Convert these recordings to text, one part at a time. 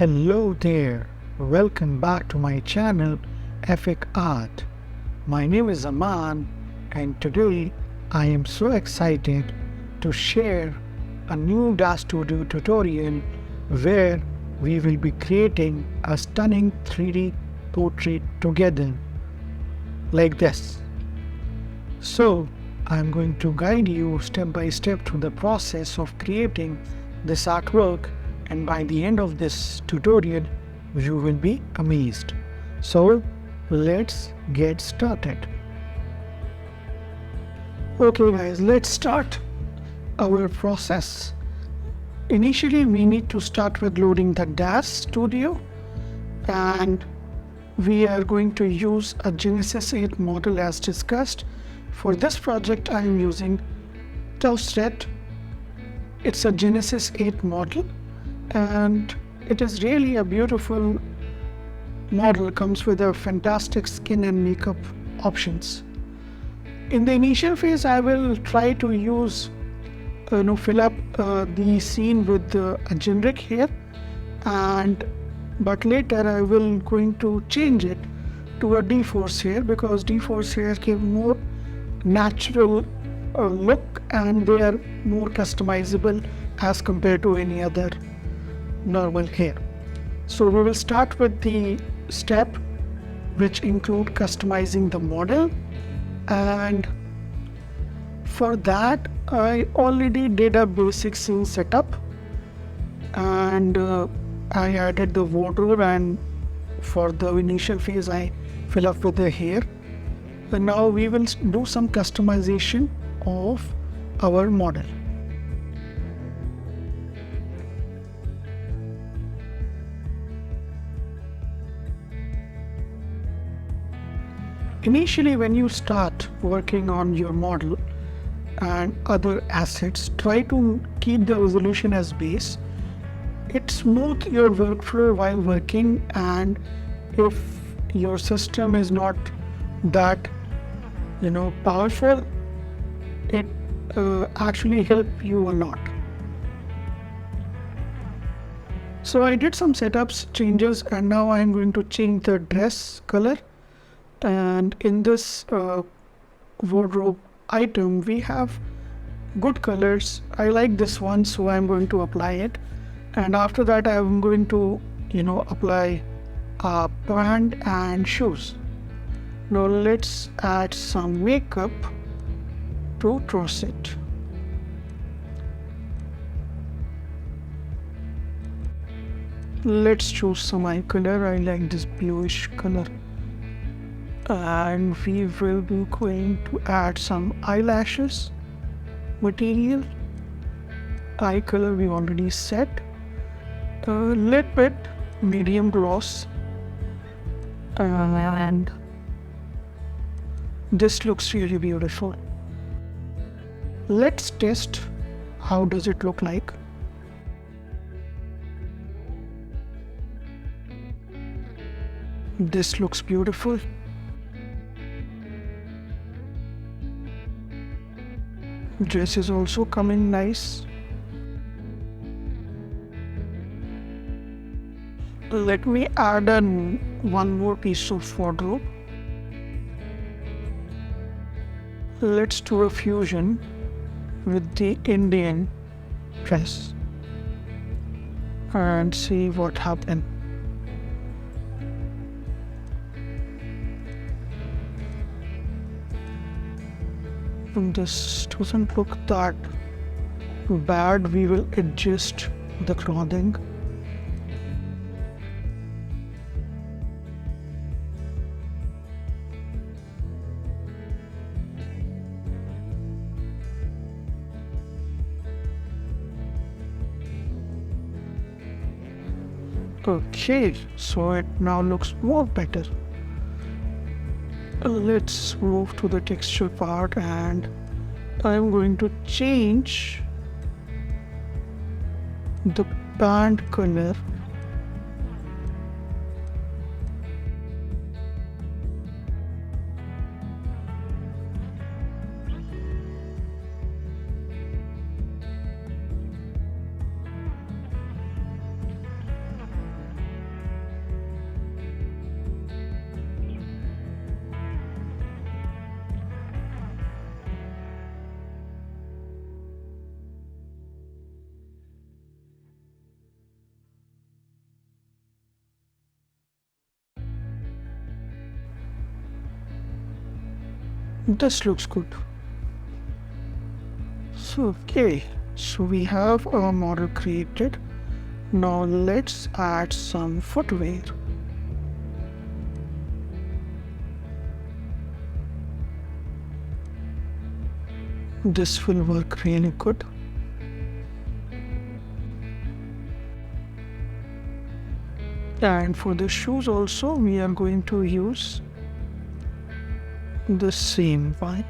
Hello there, welcome back to my channel Efficart. My name is Aman and today I am so excited to share a new Daz Studio tutorial where we will be creating a stunning 3D portrait together like this. So I'm going to guide you step by step through the process of creating this artwork, and by the end of this tutorial you will be amazed. So let's get started. Okay guys, let's start our process. Initially we need to start with loading the Daz Studio, and we are going to use a Genesis 8 model as discussed. For this project I am using Efficart. It's a Genesis 8 model and it is really a beautiful model. Comes with a fantastic skin and makeup options. In the initial phase I will try to use fill up the scene with a generic hair, but later I will going to change it to a deforce hair because deforce hair give more natural look and they are more customizable as compared to any other normal hair. So we will start with the step which include customizing the model, and for that I already did a basic scene setup and I added the wardrobe, and for the initial phase I fill up with the hair. And now we will do some customization of our model. Initially when you start working on your model and other assets, try to keep the resolution as base. It smooths your workflow while working, and if your system is not that powerful, it actually help you a lot. So I did some setups changes and now I am going to change the dress color, and in this wardrobe item we have good colors. I like this one, so I'm going to apply it, and after that I'm going to apply a band and shoes. Now let's add some makeup to dress it. Let's choose some eye color. I like this bluish color, and we will be going to add some eyelashes material. Eye color we already set. A little bit medium gloss, and this looks really beautiful. Let's test how does it look like. This looks beautiful. Dress is also coming nice. Let me add one more piece of wardrobe. Let's do a fusion with the Indian dress and see what happens. This doesn't look that bad. We will adjust the clothing. Okay, so it now looks more better. Let's move to the texture part, and I'm going to change the band color This looks good. So okay, so we have our model created. Now let's add some footwear. This will work really good. And for the shoes also, we are going to use the same one.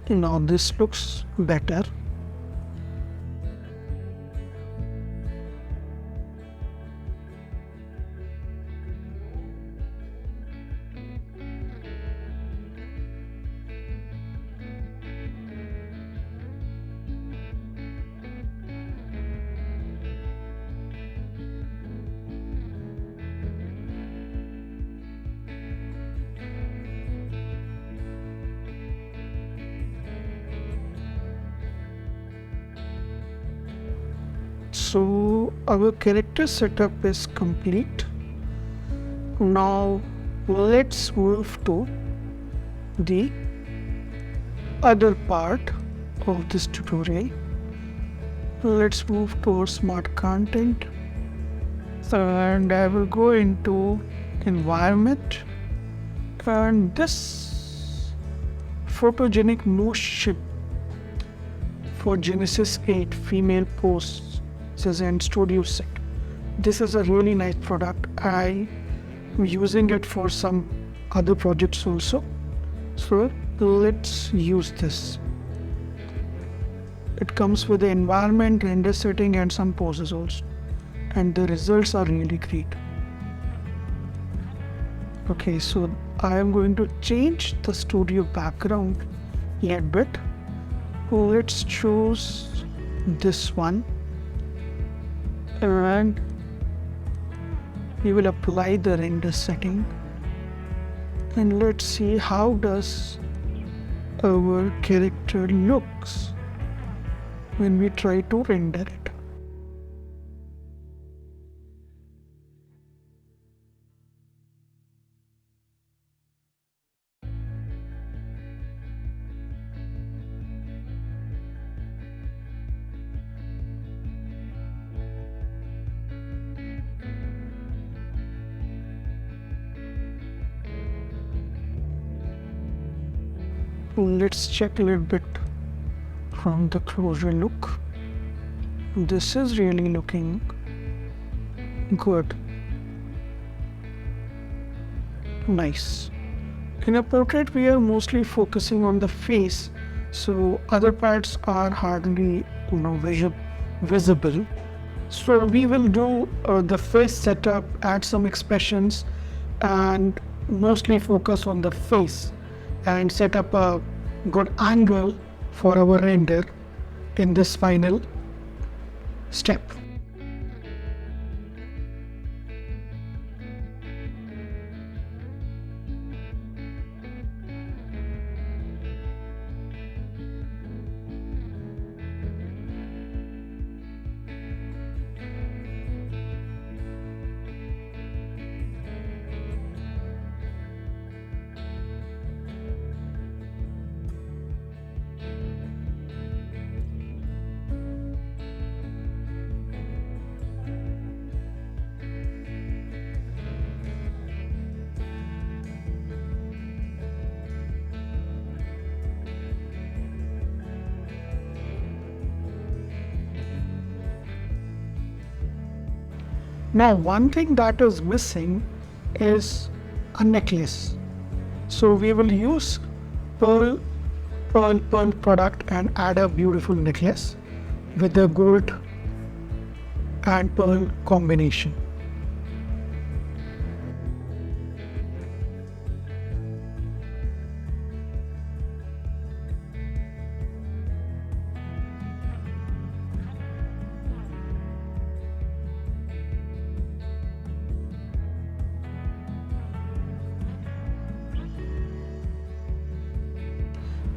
Now this looks better. So our character setup is complete. Now let's move to the other part of this tutorial. Let's move to smart content, and I will go into environment, and this photogenic motion for Genesis 8 female posts says and studio set. This is a really nice product. I am using it for some other projects also. So let's use this. It comes with the environment, render setting and some poses also. And the results are really great. Okay, so I am going to change the studio background a bit. Let's choose this one. And we will apply the render setting, and let's see how does our character looks when we try to render it. Let's check a little bit from the closer look. This is really looking good. Nice. In a portrait, we are mostly focusing on the face, so other parts are hardly visible. So we will do the face setup, add some expressions, and mostly focus on the face, and set up a good angle for our render in this final step. Now, one thing that is missing is a necklace. So we will use pearl product and add a beautiful necklace with the gold and pearl combination.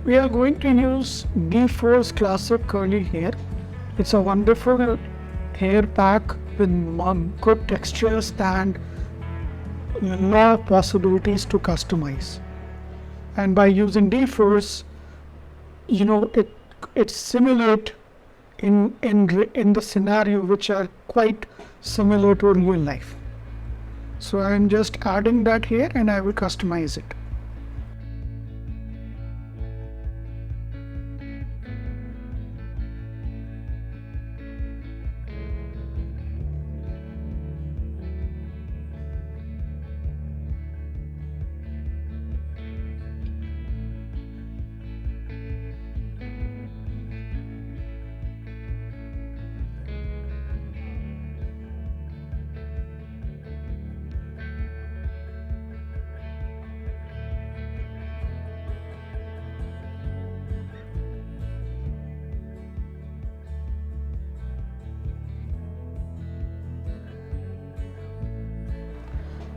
We are going to use D4's classic curly hair. It's a wonderful hair pack with good textures and a lot of possibilities to customize. And by using deforce, it simulate in the scenario which are quite similar to real life. So I'm just adding that here and I will customize it.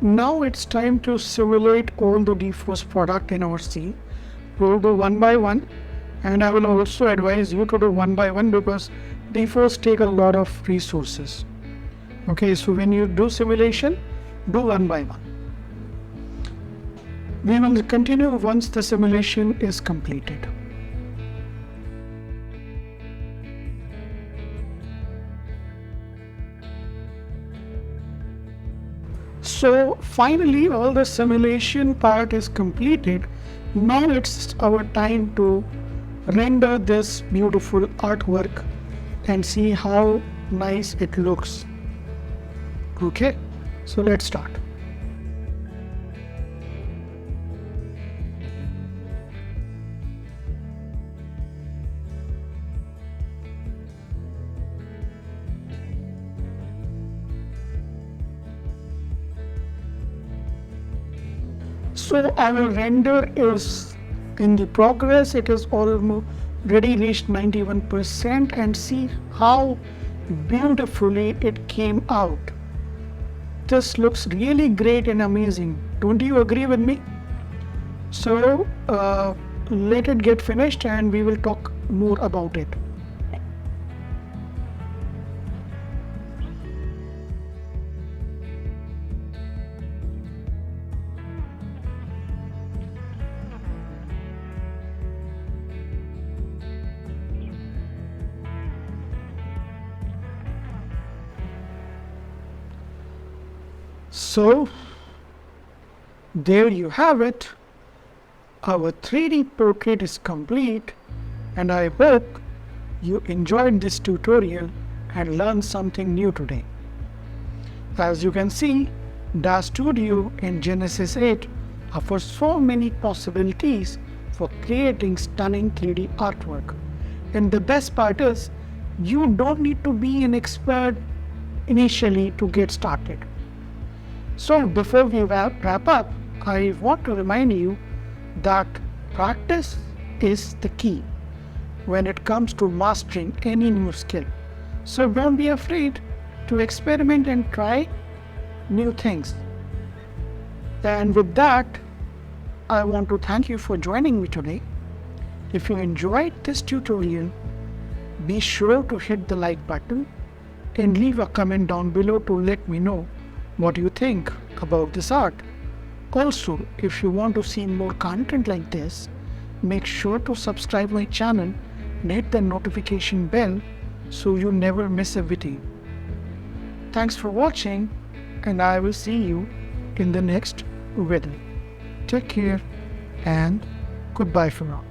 Now it's time to simulate all the deforce product in our scene. We'll do one by one, and I will also advise you to do one by one because deforce take a lot of resources. Okay, so when you do simulation, do one by one. We will continue once the simulation is completed. So finally all the simulation part is completed. Now it's our time to render this beautiful artwork and see how nice it looks. Okay, so let's start. So our render is in the progress. It is already reached 91%, and see how beautifully it came out. This looks really great and amazing. Don't you agree with me? So let it get finished and we will talk more about it. So there you have it. Our 3D portrait is complete, and I hope you enjoyed this tutorial and learned something new today. As you can see, Daz Studio and Genesis 8 offer so many possibilities for creating stunning 3D artwork. And the best part is, you don't need to be an expert initially to get started. So before we wrap up, I want to remind you that practice is the key when it comes to mastering any new skill. So don't be afraid to experiment and try new things. And with that, I want to thank you for joining me today. If you enjoyed this tutorial, be sure to hit the like button and leave a comment down below to let me know what you think about this art. Also, if you want to see more content like this, make sure to subscribe my channel and hit the notification bell so you never miss a video. Thanks for watching, and I will see you in the next video. Take care and goodbye for now.